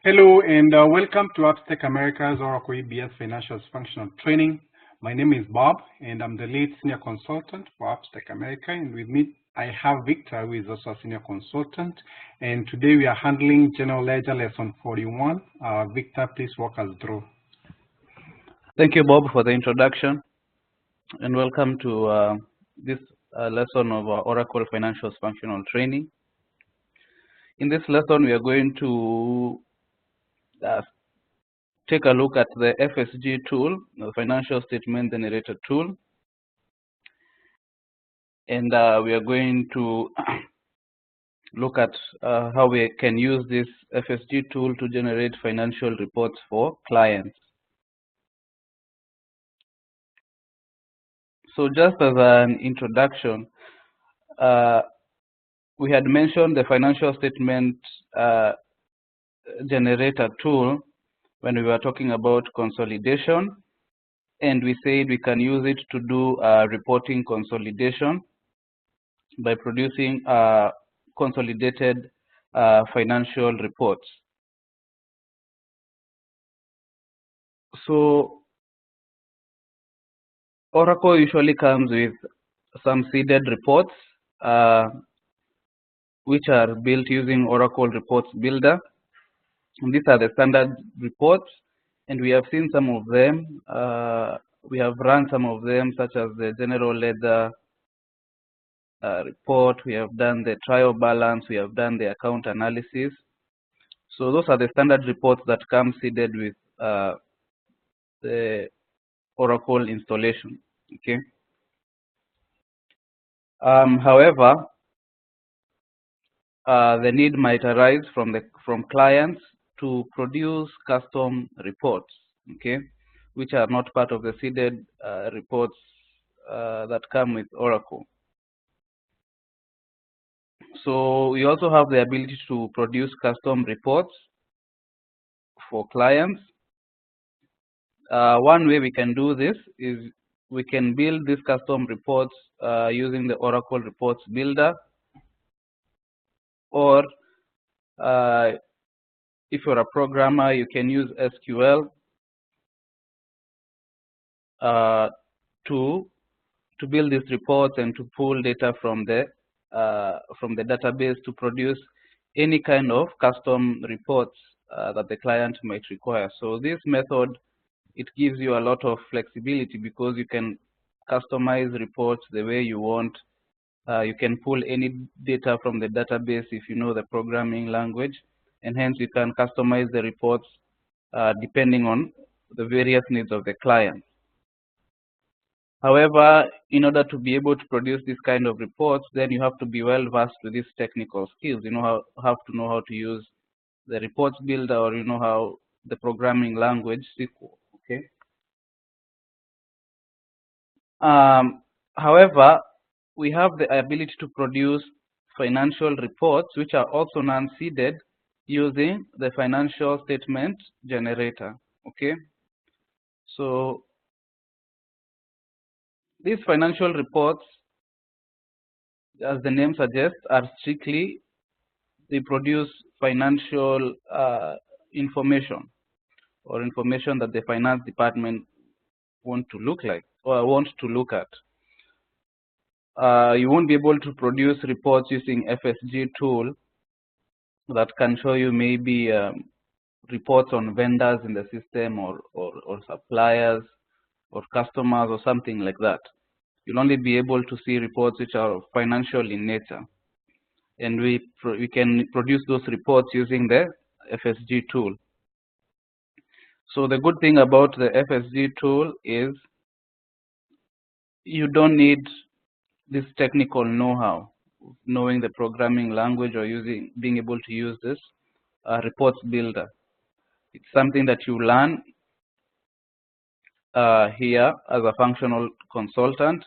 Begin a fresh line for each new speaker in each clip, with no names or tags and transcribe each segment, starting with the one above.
Hello and welcome to Upstack America's Oracle EBS Financials Functional Training. My name is Bob and I'm the lead senior consultant for Upstack America, and with me I have Victor, who is also a senior consultant, and today we are handling General Ledger Lesson 41. Victor, please walk us through.
Thank you, Bob, for the introduction, and welcome to this lesson of Oracle Financials Functional Training. In this lesson, we are going to take a look at the FSG tool, the Financial Statement Generator tool, and we are going to look at how we can use this FSG tool to generate financial reports for clients. So just as an introduction, we had mentioned the financial statement generator tool when we were talking about consolidation, and we said we can use it to do reporting consolidation by producing consolidated financial reports. So Oracle usually comes with some seeded reports which are built using Oracle Reports Builder. And these are the standard reports, and we have seen some of them. We have run some of them, such as the General Ledger report. We have done the trial balance. We have done the account analysis. So those are the standard reports that come seeded with the Oracle installation. Okay. However, the need might arise from clients to produce custom reports, okay, which are not part of the seeded reports that come with Oracle. So we also have the ability to produce custom reports for clients. One way we can do this is we can build these custom reports using the Oracle Reports Builder, or if you're a programmer, you can use SQL to build these reports and to pull data from the database to produce any kind of custom reports that the client might require. So this method, it gives you a lot of flexibility because you can customize reports the way you want. You can pull any data from the database if you know the programming language, and hence you can customize the reports depending on the various needs of the client. However, in order to be able to produce this kind of reports, then you have to be well versed with these technical skills. You have to know how to use the reports builder, or you know how the programming language SQL. Okay. However, we have the ability to produce financial reports which are also non-seeded using the financial statement generator. Okay. So these financial reports, as the name suggests, are strictly, they produce financial information, or information that the finance department want to look at. You won't be able to produce reports using FSG tool that can show you maybe reports on vendors in the system, or suppliers, or customers, or something like that. You'll only be able to see reports which are financial in nature, and we can produce those reports using the FSG tool. So the good thing about the FSG tool is you don't need this technical know-how, knowing the programming language, or being able to use this reports builder. It's something that you learn here as a functional consultant,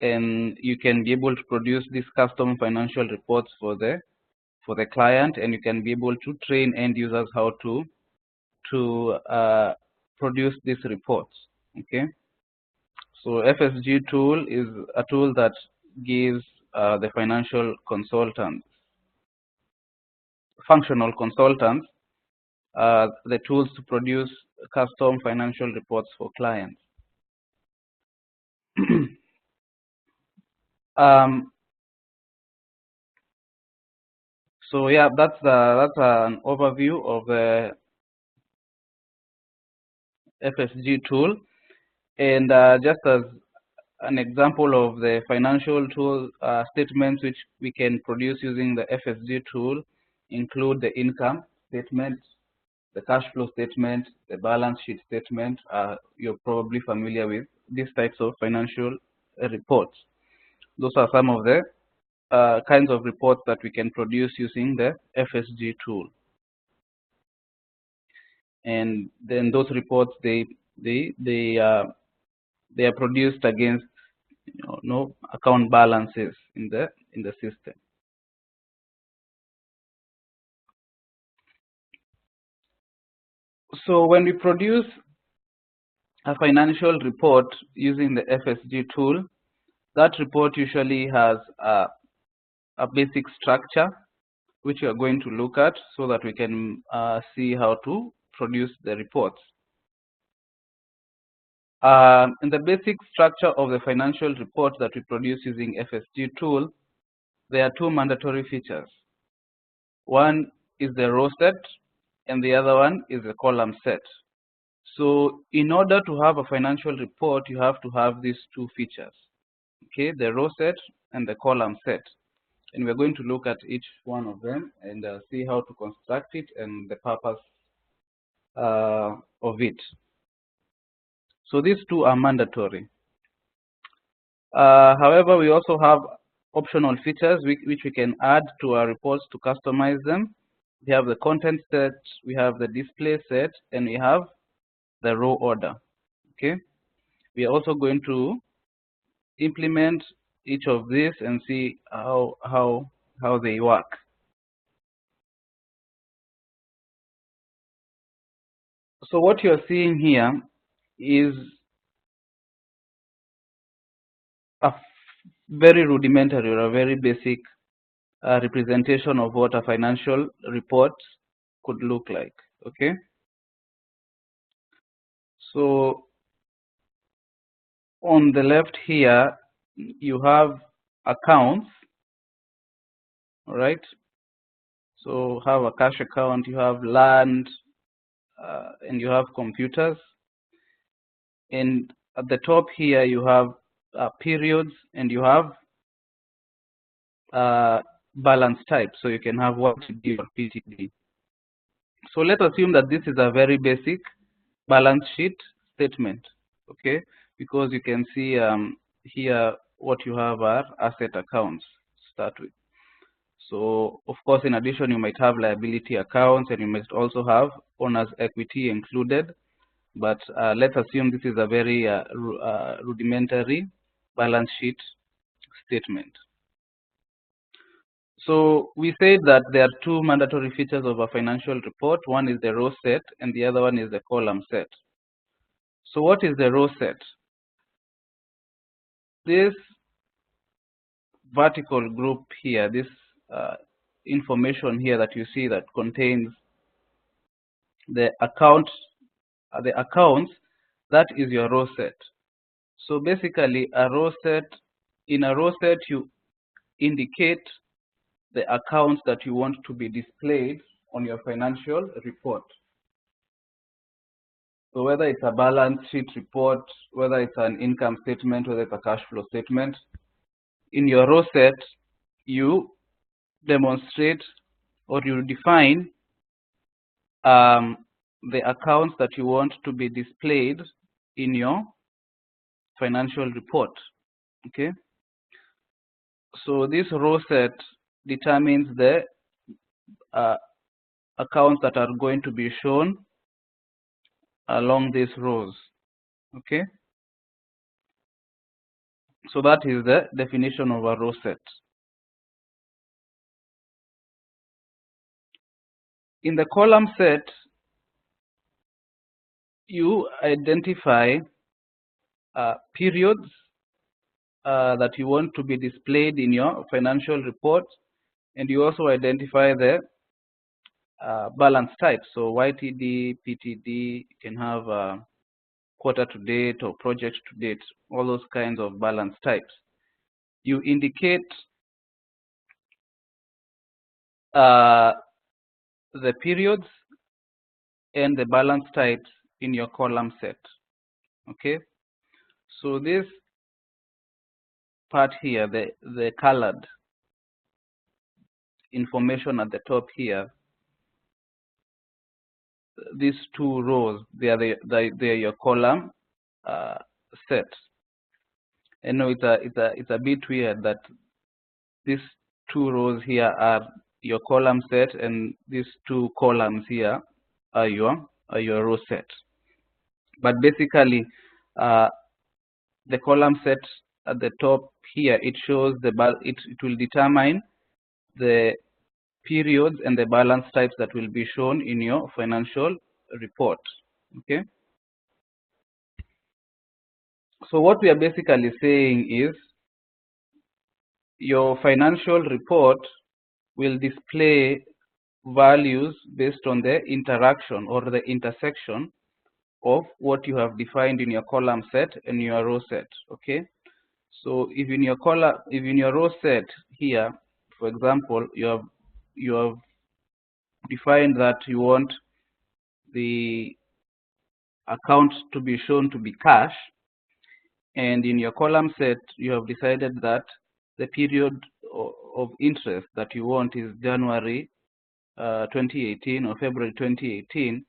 and you can be able to produce these custom financial reports for the client, and you can be able to train end users how to produce these reports. Okay. So FSG tool is a tool that gives the functional consultants the tools to produce custom financial reports for clients. So yeah, that's an overview of the FSG tool, and just as an example of the financial tool statements which we can produce using the FSG tool include the income statement, the cash flow statement, the balance sheet statement. You're probably familiar with these types of financial reports. Those are some of the kinds of reports that we can produce using the FSG tool. And then those reports they are produced against no account balances in the system. So when we produce a financial report using the FSG tool, that report usually has a basic structure which we are going to look at so that we can see how to produce the reports. In the basic structure of the financial report that we produce using FSG tool, there are two mandatory features. One is the row set and the other one is the column set. So in order to have a financial report, you have to have these two features, okay, the row set and the column set. And we're going to look at each one of them and see how to construct it and the purpose of it. So these two are mandatory. However, we also have optional features which we can add to our reports to customize them. We have the content set, we have the display set, and we have the row order. Okay, we are also going to implement each of these and see how they work. So what you're seeing here is a very rudimentary or a very basic representation of what a financial report could look like. Okay, so on the left here you have accounts, all right? So have a cash account, you have land, and you have computers. And at the top here you have periods and you have balance type. So you can have YTD or PTD. So let's assume that this is a very basic balance sheet statement, okay? Because you can see here what you have are asset accounts to start with. So of course, in addition, you might have liability accounts and you might also have owner's equity included. But let's assume this is a very rudimentary balance sheet statement. So we said that there are two mandatory features of a financial report. One is the row set and the other one is the column set. So what is the row set? This vertical group here, this information here that you see that contains the accounts, that is your row set. So basically a row set, in a row set you indicate the accounts that you want to be displayed on your financial report. So whether it's a balance sheet report, whether it's an income statement, whether it's a cash flow statement, in your row set, you demonstrate or you define the accounts that you want to be displayed in your financial report. Okay. So this row set determines the accounts that are going to be shown along these rows. Okay. So that is the definition of a row set. In the column set, you identify periods that you want to be displayed in your financial report, and you also identify the balance types. So YTD, PTD, you can have quarter to date or project to date, all those kinds of balance types. You indicate the periods and the balance types in your column set. Okay, so this part here, the colored information at the top here, these two rows, they are your column sets. I know it's a bit weird that these two rows here are your column set and these two columns here are your row set. But basically, the column set at the top here, it shows it will determine the periods and the balance types that will be shown in your financial report. Okay. So what we are basically saying is your financial report will display values based on the interaction or the intersection of what you have defined in your column set and your row set. Okay. So if in your row set here, for example, you have defined that you want the account to be shown to be cash, and in your column set you have decided that the period of interest that you want is January 2018 or February 2018,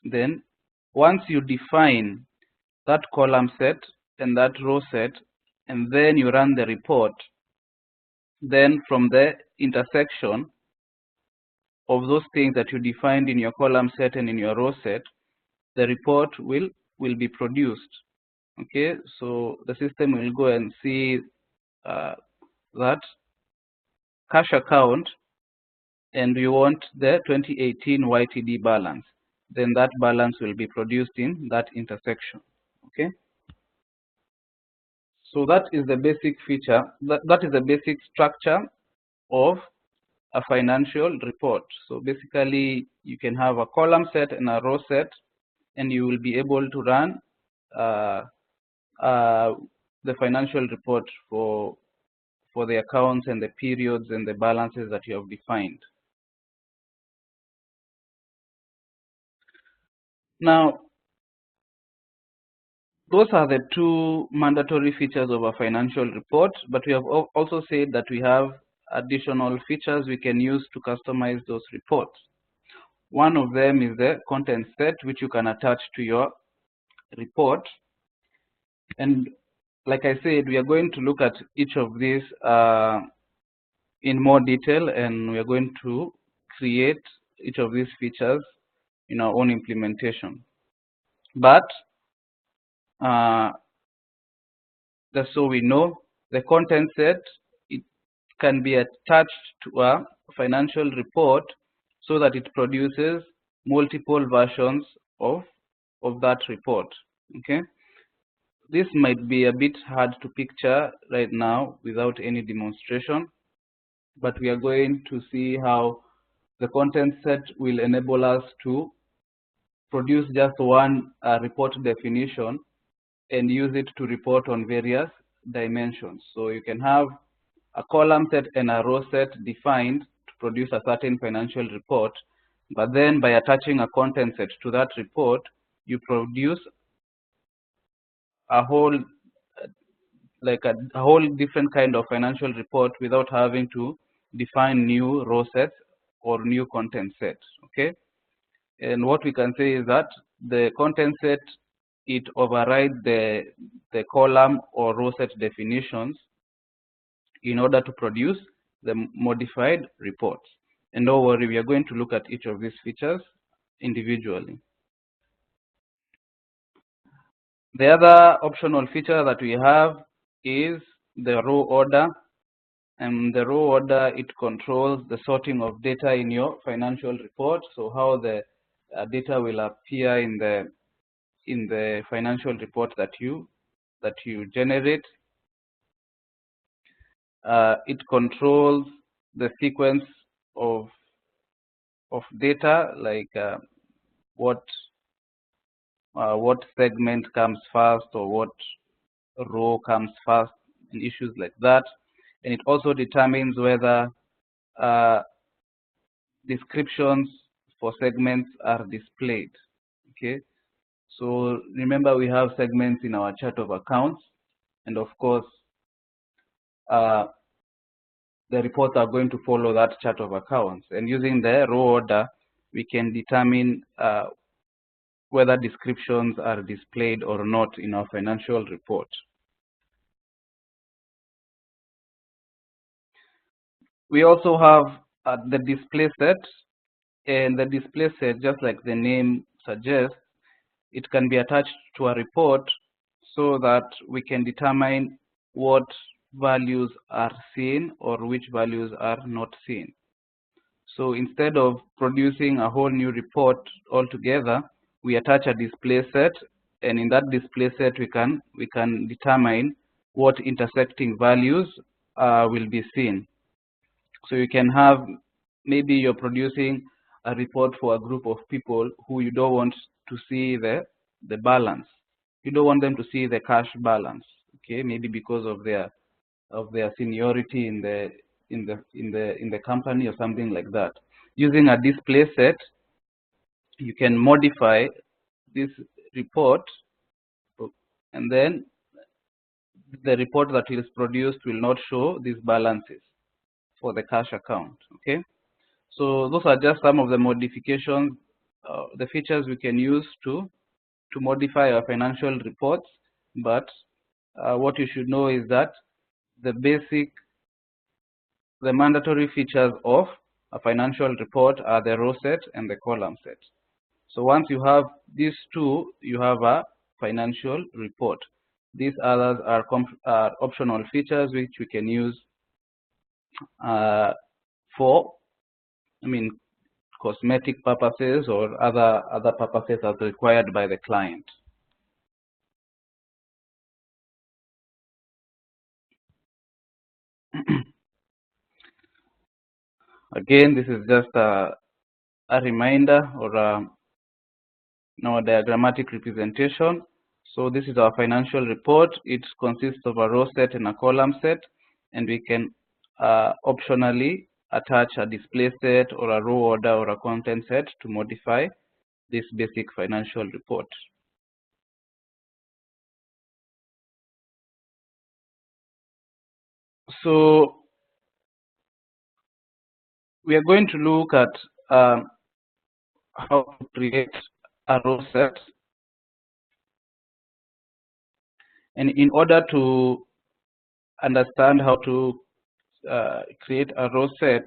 then once you define that column set and that row set and then you run the report, then from the intersection of those things that you defined in your column set and in your row set, the report will be produced. Okay, so the system will go and see that cash account and you want the 2018 YTD balance, then that balance will be produced in that intersection. Okay, so that is the basic feature, that is the basic structure of a financial report. So basically you can have a column set and a row set, and you will be able to run the financial report for the accounts and the periods and the balances that you have defined. Now, those are the two mandatory features of a financial report, but we have also said that we have additional features we can use to customize those reports. One of them is the content set, which you can attach to your report. And like I said, we are going to look at each of these in more detail, and we are going to create each of these features in our own implementation. But just so we know, the content set, it can be attached to a financial report so that it produces multiple versions of that report. Okay, this might be a bit hard to picture right now without any demonstration, but we are going to see how the content set will enable us to produce just one report definition and use it to report on various dimensions. So you can have a column set and a row set defined to produce a certain financial report, but then by attaching a content set to that report, you produce a whole a whole different kind of financial report without having to define new row sets or new content sets. Okay, and what we can say is that the content set, it overrides the column or row set definitions in order to produce the modified reports. And don't worry, we are going to look at each of these features individually. The other optional feature that we have is the row order. And the row order, it controls the sorting of data in your financial report. So how the data will appear in the financial report that you generate. It controls the sequence of data, like what segment comes first or what row comes first, and issues like that. And it also determines whether descriptions for segments are displayed. Okay, so remember we have segments in our chart of accounts, and of course the reports are going to follow that chart of accounts. And using the row order, we can determine whether descriptions are displayed or not in our financial report. We also have the display set, and the display set, just like the name suggests, it can be attached to a report so that we can determine what values are seen or which values are not seen. So instead of producing a whole new report altogether, we attach a display set, and in that display set we can determine what intersecting values will be seen. So you can have, maybe you're producing a report for a group of people who you don't want to see the balance. You don't want them to see the cash balance, okay? Maybe because of their seniority in the company or something like that. Using a display set, you can modify this report, and then the report that is produced will not show these balances for the cash account. Okay, so those are just some of the modifications, the features we can use to modify our financial reports. But what you should know is that the mandatory features of a financial report are the row set and the column set. So once you have these two, you have a financial report. These others are optional features which we can use for, cosmetic purposes or other purposes as required by the client. Again, this is just a reminder or a diagrammatic representation. So this is our financial report. It consists of a row set and a column set, and we can optionally attach a display set or a row order or a content set to modify this basic financial report. So we are going to look at how to create a row set. And in order to understand how to create a row set,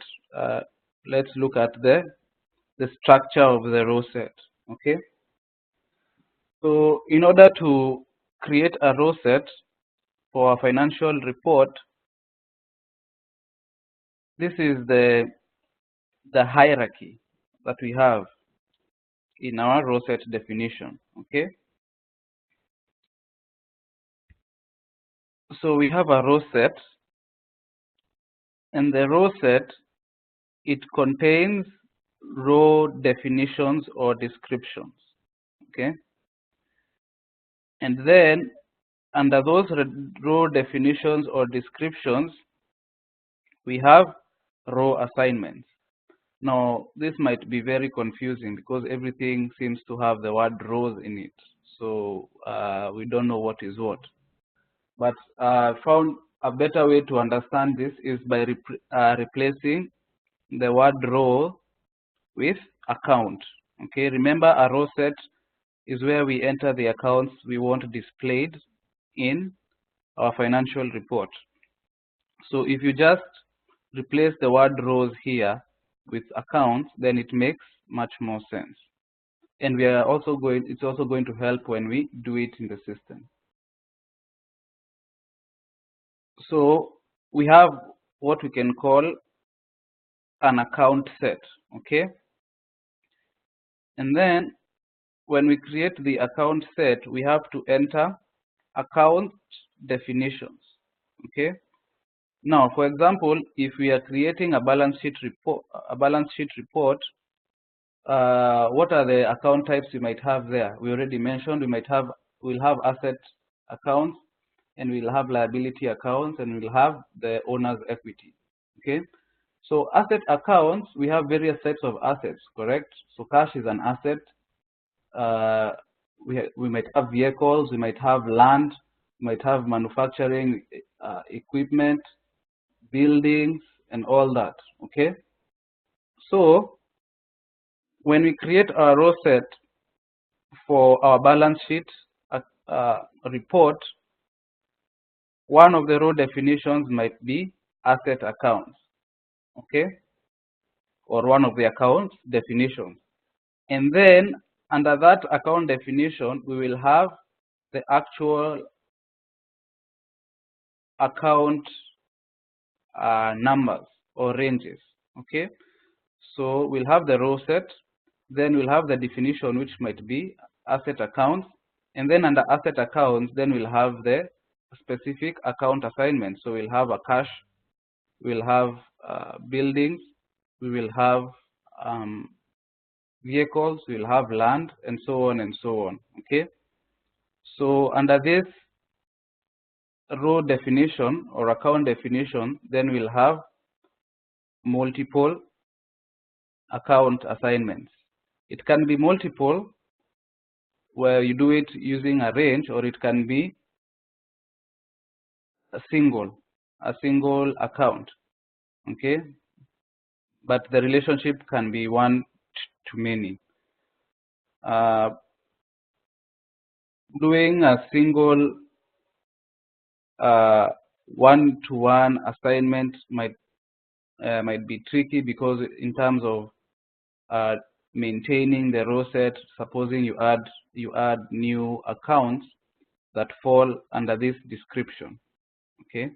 let's look at the structure of the row set. Okay. So in order to create a row set for a financial report, this is the hierarchy that we have in our row set definition. Okay. So we have a row set, and the row set, it contains row definitions or descriptions. Okay. And then under those row definitions or descriptions, we have row assignments. Now, this might be very confusing because everything seems to have the word rows in it. So we don't know what is what. But I found a better way to understand this is by replacing the word row with account. Okay, remember a row set is where we enter the accounts we want displayed in our financial report. So if you just replace the word rows here with accounts, then it makes much more sense. And we are also it's also going to help when we do it in the system. So we have what we can call an account set. Okay. And then when we create the account set, we have to enter account definitions. Okay. Now, for example, if we are creating a balance sheet report, what are the account types we might have there? We already mentioned we'll have asset accounts, and we'll have liability accounts, and we'll have the owner's equity. Okay, so asset accounts, we have various types of assets, correct? So cash is an asset. We might have vehicles, we might have land, we might have manufacturing equipment, buildings, and all that. Okay, so when we create a row set for our balance sheet report, one of the row definitions might be asset accounts, okay, or one of the account definitions. And then under that account definition, we will have the actual account numbers or ranges, okay. So we'll have the row set, then we'll have the definition, which might be asset accounts, and then under asset accounts, then we'll have the specific account assignment. So we'll have a cash, we'll have buildings, we will have vehicles, we'll have land, and so on and so on. Okay. So under this row definition or account definition, then we'll have multiple account assignments. It can be multiple where you do it using a range, or it can be a single account. Okay, but the relationship can be one to many. Doing a single one-to-one assignment might be tricky, because in terms of maintaining the row set, supposing you add new accounts that fall under this description, okay,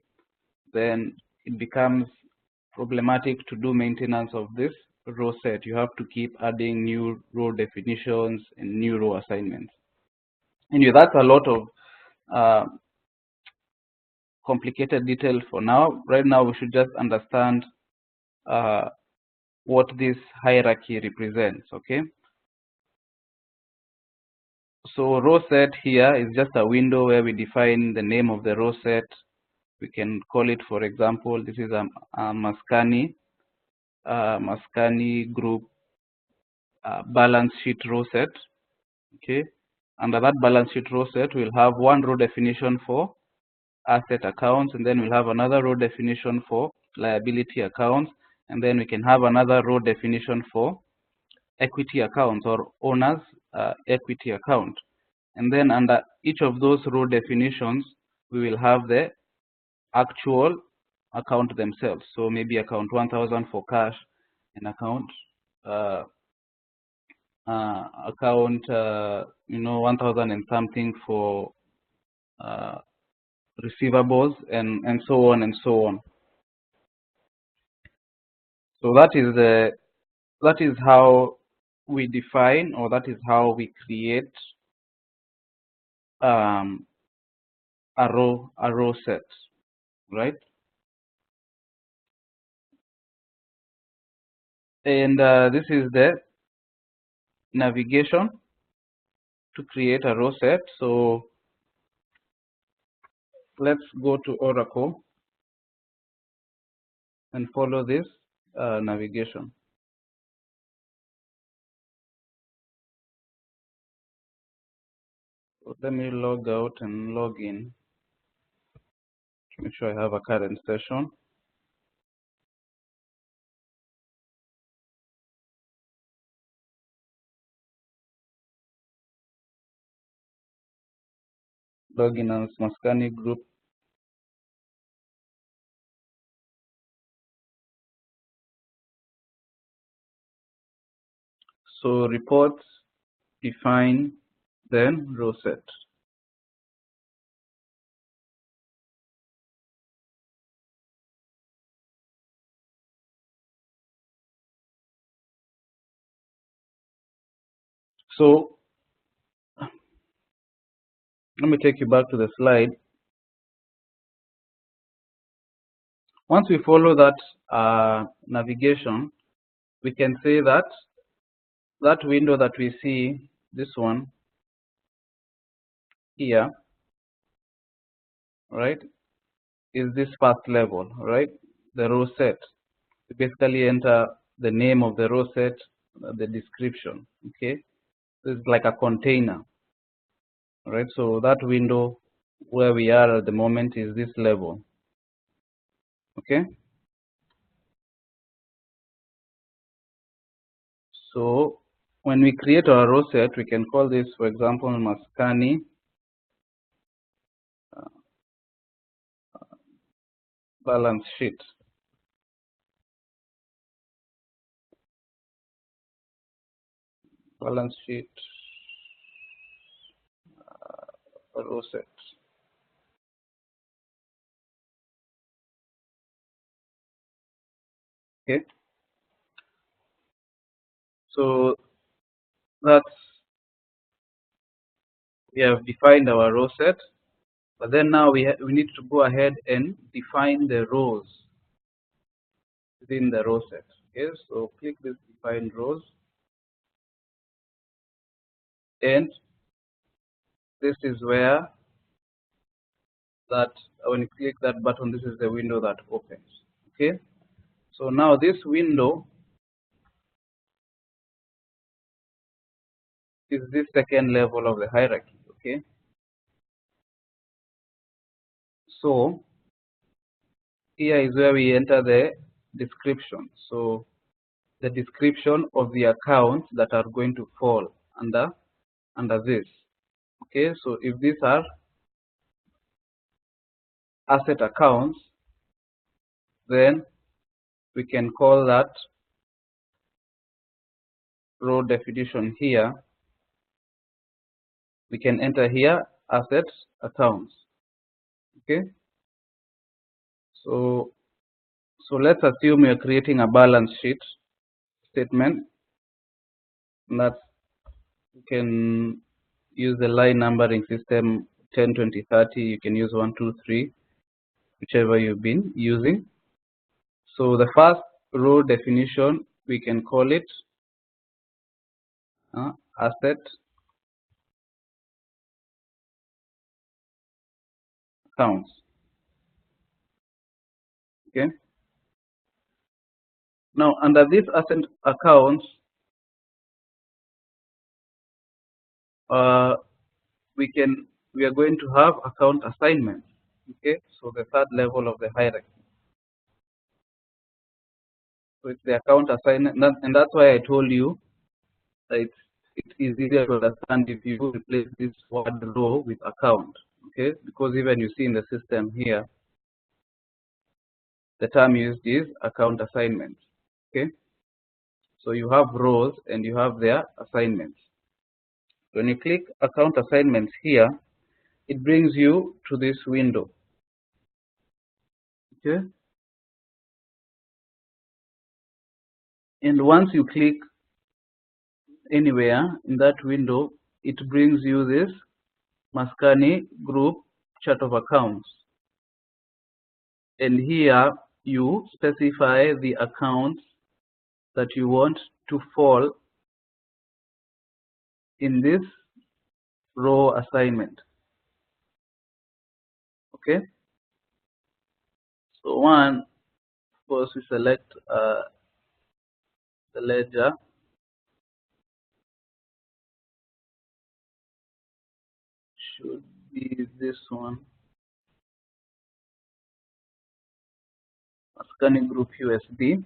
then it becomes problematic to do maintenance of this row set. You have to keep adding new row definitions and new row assignments. Anyway, that's a lot of complicated detail for now. Right now, we should just understand what this hierarchy represents, okay? So row set here is just a window where we define the name of the row set. We can call it, for example, this is a Maskani group balance sheet row set, okay? Under that balance sheet row set, we'll have one row definition for asset accounts, and then we'll have another row definition for liability accounts, and then we can have another row definition for equity accounts or owner's equity account. And then under each of those row definitions, we will have the actual account themselves. So maybe account 1000 for cash, and account 1000 and something for receivables, and so on and so on. So that is how we define, or that is how we create a row set, right? And this is the navigation to create a row set. So let's go to Oracle and follow this navigation. So let me log out and log in to make sure I have a current session. Login as Maskani group. So reports, define, then row set. So let me take you back to the slide. Once we follow that navigation, we can say that that window that we see, this one here, right, is this first level, right? The row set. You basically enter the name of the row set, the description, okay? This is like a container, right? So that window where we are at the moment is this level, okay? So when we create our row set, we can call this, for example, Maskani balance sheet. Balance sheet row set. Okay. So that's, we have defined our row set, but then now we need to go ahead and define the rows within the row set. Okay, so click this define rows, and this is where that when you click that button, this is the window that opens. Okay, so now this window is this second level of the hierarchy. Okay, so here is where we enter the description. So the description of the accounts that are going to fall under this. Okay, so if these are asset accounts, then we can call that row definition here. We can enter here asset accounts. Okay, so let's assume you're creating a balance sheet statement that you can use the line numbering system 10, 20, 30. You can use 1, 2, 3, whichever you've been using. So the first row definition, we can call it asset accounts. Okay. Now under this asset accounts, we are going to have account assignments. Okay, so the third level of the hierarchy. So it's the account assignment, and that's why I told you that it is easier to understand if you replace this word row with account. Okay, because even you see in the system here, the term used is account assignments. Okay, so you have rows and you have their assignments. When you click account assignments here, it brings you to this window. Okay, and once you click anywhere in that window, it brings you this Maskani group chart of accounts. And here you specify the accounts that you want to fall in this row assignment. Okay, so one, of course, we select the ledger. Should be this one, Maskani group USB.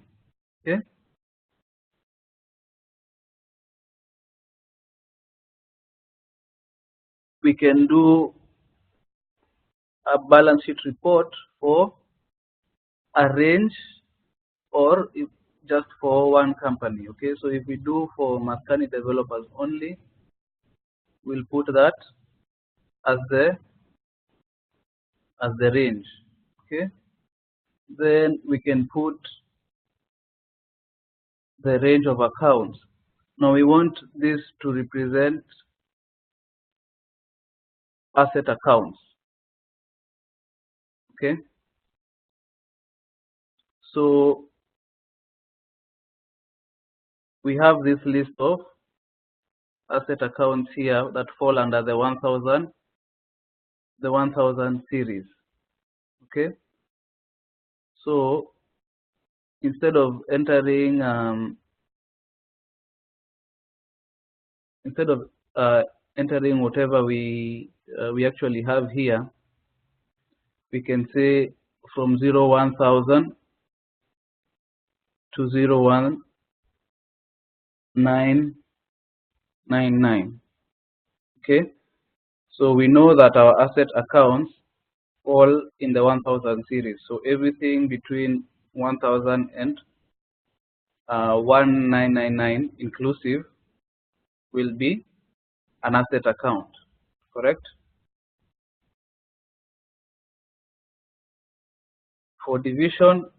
Okay, we can do a balance sheet report for a range or if just for one company. Okay, so if we do for Maskani developers only, we'll put that as the range. Okay, then we can put the range of accounts. Now we want this to represent asset accounts. Okay, so we have this list of asset accounts here that fall under the 1000 series. Okay, so instead of entering entering whatever we actually have here, we can say from 1000 to 01999. Okay, so we know that our asset accounts fall in the 1000 series. So everything between 1000 and 1999 inclusive will be an asset account, correct? For division,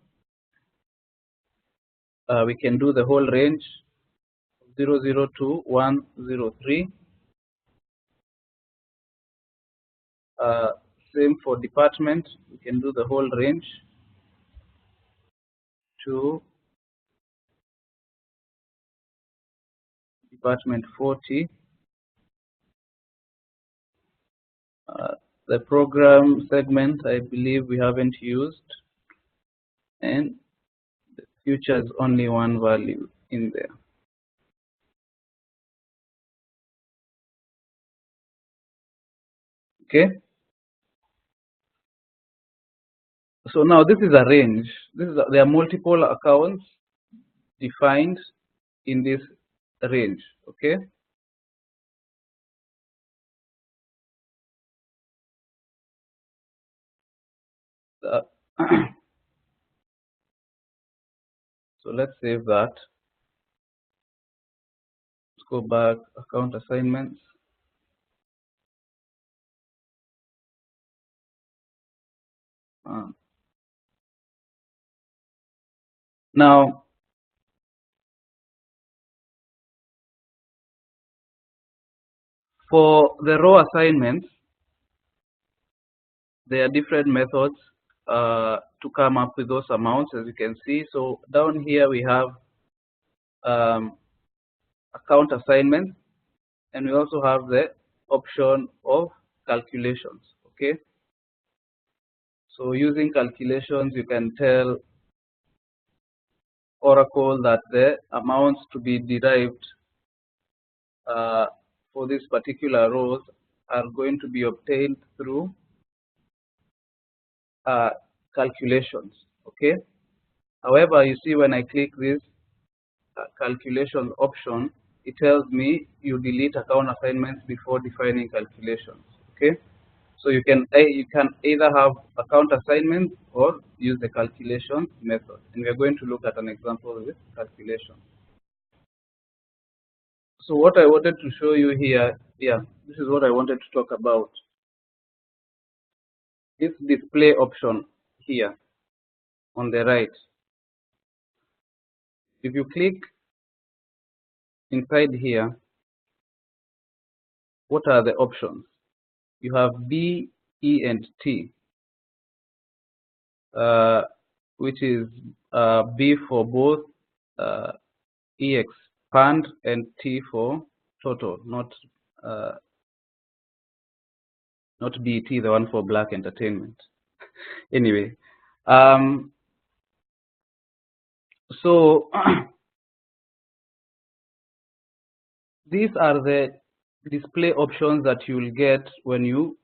we can do the whole range 00 to 103. Same for department, we can do the whole range to department 40. The program segment, I believe we haven't used, and the future is only one value in there. Okay. So now this is a range. There are multiple accounts defined in this range. Okay. So let's save that. Let's go back, account assignments. Now, for the row assignments, there are different methods to come up with those amounts, as you can see. So down here we have account assignments, and we also have the option of calculations. Okay. So using calculations, you can tell Oracle that the amounts to be derived for these particular rows are going to be obtained through calculations. Okay. However, you see when I click this calculation option, it tells me you delete account assignments before defining calculations. Okay. So you can either have account assignments or use the calculation method. And we are going to look at an example with calculation. So what I wanted to show you here, this is what I wanted to talk about. This display option here on the right. If you click inside here, what are the options? You have B, E, and T, which is B for both E expand and T for total, not BT, the one for black entertainment. Anyway, so these are the display options that you will get when you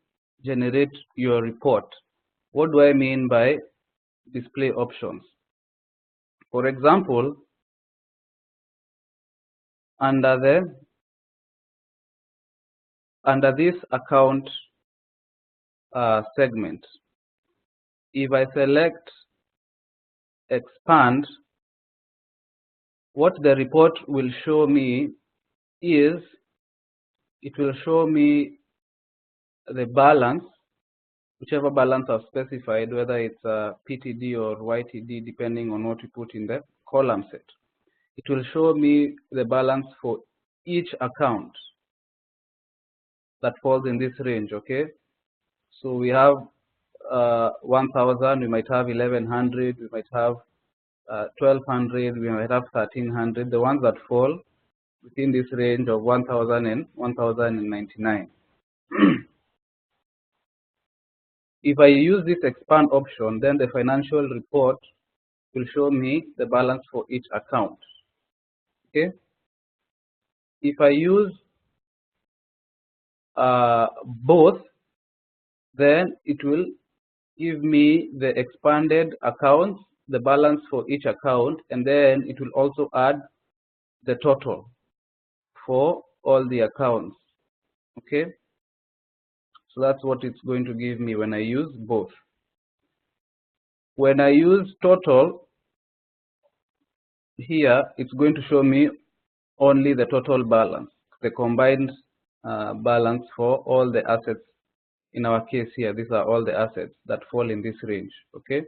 generate your report. What do I mean by display options? For example, under this account segment, if I select expand, what the report will show me is it will show me the balance, whichever balance I've specified, whether it's PTD or YTD, depending on what you put in the column set. It will show me the balance for each account that falls in this range. Okay, so we have 1000, we might have 1100, we might have 1200, we might have 1300. The ones that fall within this range of 1,000 and 1,099. If I use this expand option, then the financial report will show me the balance for each account. Okay. If I use both, then it will give me the expanded accounts, the balance for each account, and then it will also add the total for all the accounts. Okay. So that's what it's going to give me when I use both. When I use total, here it's going to show me only the total balance, the combined balance for all the assets. In our case here, these are all the assets that fall in this range. Okay,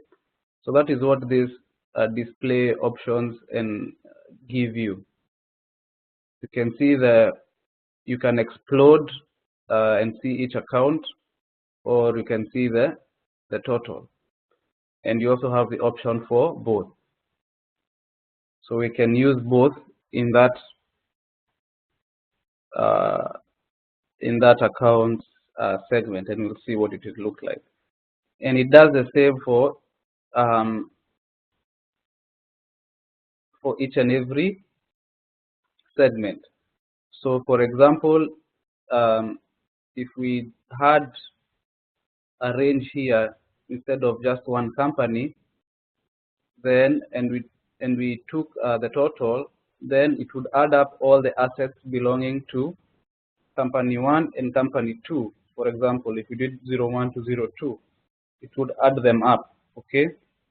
so that is what these display options and give you. You can see you can explode and see each account, or you can see the total, and you also have the option for both. So we can use both in that account segment, and we'll see what it will look like. And it does the same for each and every segment. So, for example, if we had a range here instead of just one company, then and we took the total, then it would add up all the assets belonging to company 1 and company 2. For example, if we did 01 to 02, it would add them up. Okay,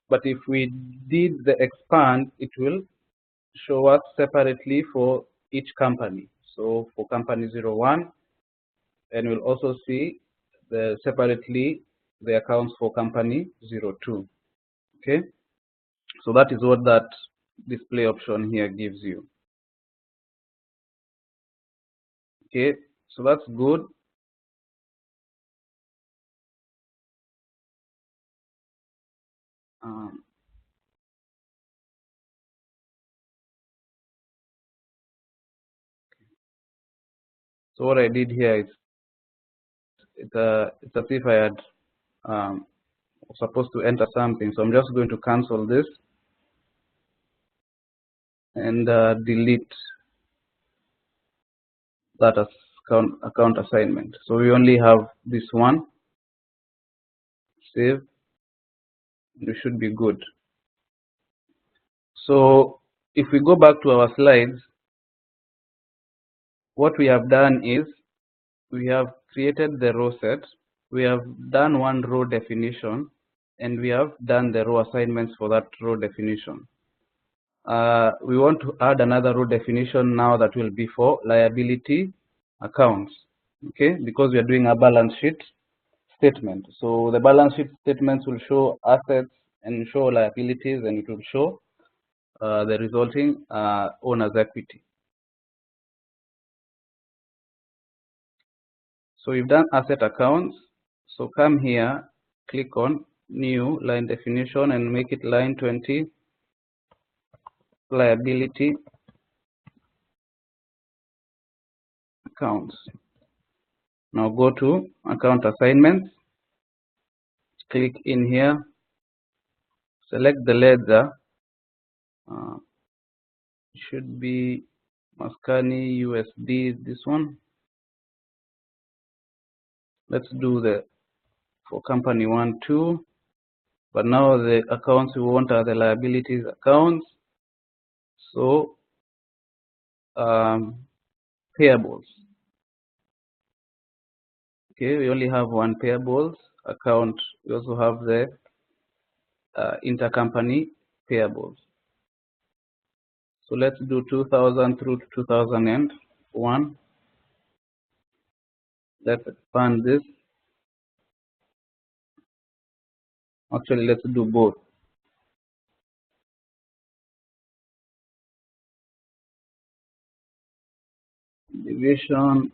but if we did the expand, it will show us separately for each company. So for company 01, and we'll also see separately the accounts for company 02. Okay, so that is what that display option here gives you. Okay, so that's good. So what I did here is it's as if I had supposed to enter something. So I'm just going to cancel this and delete that as account assignment. So we only have this one. Save. We should be good. So if we go back to our slides, what we have done is we have created the row set, we have done one row definition, and we have done the row assignments for that row definition. We want to add another row definition now that will be for liability accounts, okay, because we are doing a balance sheet statement. So the balance sheet statements will show assets and show liabilities, and it will show the resulting owner's equity. So we've done asset accounts. So come here, click on new line definition and make it line 20, liability accounts. Now go to account assignments, click in here, select the ledger, should be Maskani USD, this one. Let's do the for company 1, 2, but now the accounts we want are the liabilities accounts. So payables. Okay, we only have one payables account. We also have the intercompany payables. So let's do 2000 through to 2001. Let's expand this. Actually, let's do both. Division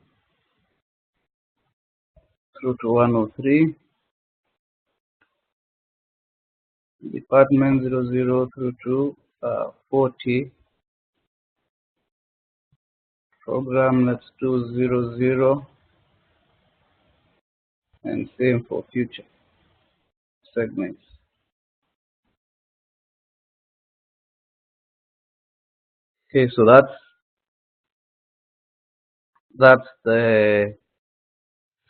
through to 103. Department 00 through to 40. program, let's do 0, 0, and same for future segments. Okay, so that's the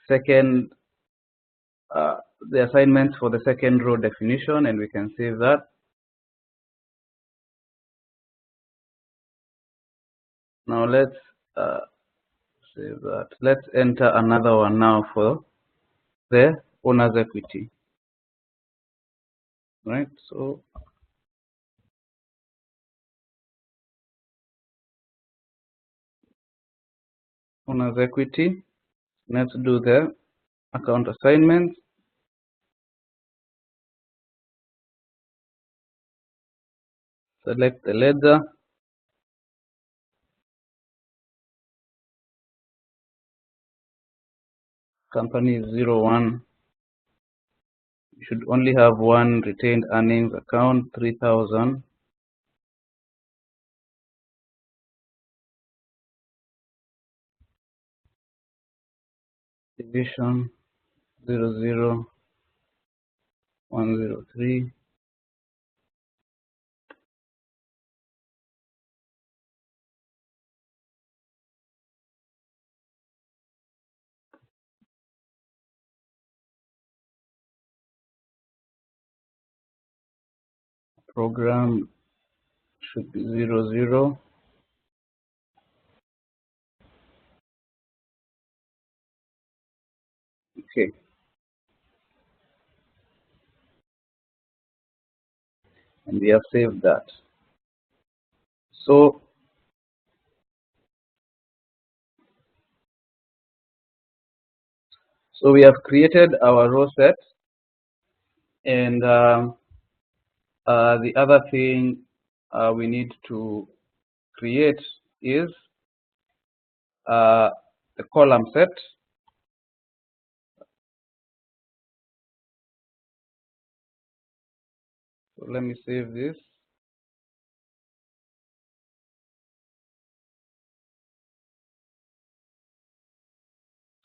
second, the assignment for the second row definition, and we can save that. Now let's save that. Let's enter another one now for the owner's equity. Right, so owner's equity. Let's do the account assignment. Select the ledger. Company is 01. You should only have one retained earnings account, 3,000. Division 00103. Program should be 00. Okay. And we have saved that. So we have created our row set, and the other thing we need to create is the column set. So let me save this.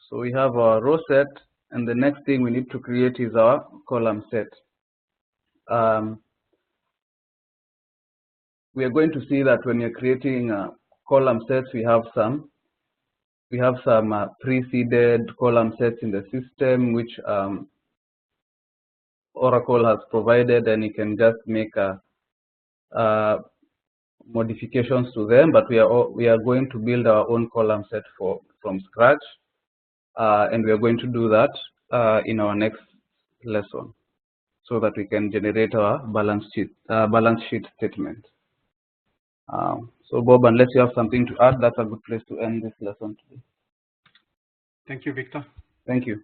So we have our row set, and the next thing we need to create is our column set. We are going to see that when you're creating column sets, we have some preceded column sets in the system, which Oracle has provided, and you can just make modifications to them. But we are going to build our own column set from scratch, and we are going to do that in our next lesson, so that we can generate our balance sheet statement. So Bob, unless you have something to add, that's a good place to end this lesson today.
Thank you, Victor.
Thank you.